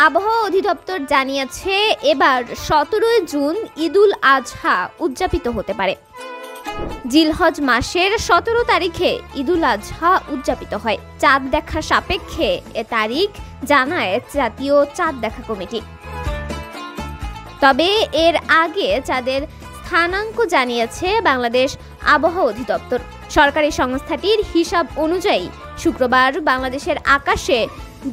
আবহাওয়া অধিদপ্তর জানিয়েছে এবার 17 জুন ঈদুল আজহা উদযাপিত হতে পারে। জিলহজ মাসের 17 তারিখে ঈদুল আজহা উদযাপিত হয়। চাঁদ দেখা সাপেক্ষে এ তারিখ জানায় জাতীয় চাঁদ দেখা কমিটি। তবে এর আগে চাঁদের স্থানাঙ্ক জানিয়েছে বাংলাদেশ আবহাওয়া অধিদপ্তর। সরকারি সংস্থাটির হিসাব অনুযায়ী শুক্রবার বাংলাদেশের আকাশে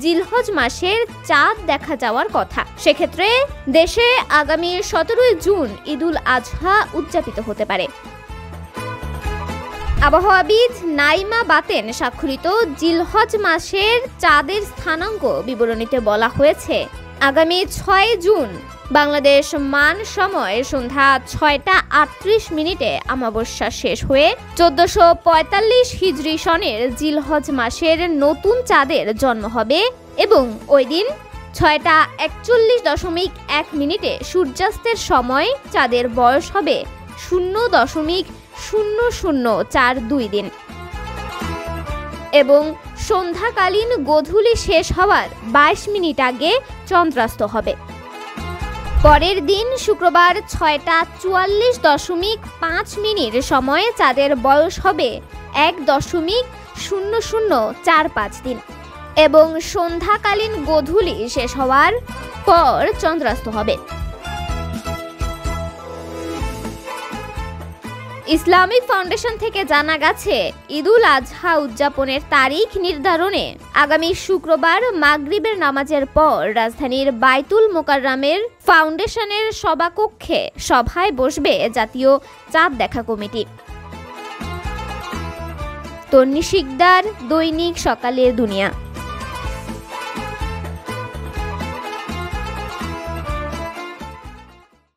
জিলহজ মাসের চাঁদ দেখা যাওয়ার কথা। সেক্ষেত্রে দেশে আগামী 17 জুন ঈদুল আজহা উদযাপিত হতে পারে। আবহাওয়াবিদ নাইমা বাতেন স্বাক্ষরিত জিলহজ মাসের চাঁদের স্থানাঙ্ক বিবরণীতে বলা হয়েছে, আগামী 6 জুন বাংলাদেশ মান সময় সন্ধ্যা 6টা 38 অমাবস্যা শেষ হয়ে 1445 হিজরি সনের জিলহজ মাসের নতুন চাঁদের জন্ম হবে এবং ওই দিন 6টা 41.1 সূর্যাস্তের সময় চাঁদের বয়স হবে 0.0042 দিন এবং সন্ধ্যাকালীন গোধূলি শেষ হওয়ার 22 মিনিট আগে চন্দ্রাস্ত হবে। পরের দিন শুক্রবার 6টা 44.5 সময়ে চাঁদের বয়স হবে 1.0045 দিন এবং সন্ধ্যাকালীন গোধূলি শেষ হওয়ার পর চন্দ্রাস্ত হবে। ইসলামিক ফাউন্ডেশন থেকে জানা গেছে, ঈদুল আজহা উদযাপনের তারিখ নির্ধারণে আগামী শুক্রবার মাগরিবের নামাজের পর রাজধানীর বাইতুল মোকাররমের ফাউন্ডেশনের সভাকক্ষে সভায় বসবে জাতীয় চাঁদ দেখা কমিটি। তন্নি শিকদার, দৈনিক সকালের দুনিয়া।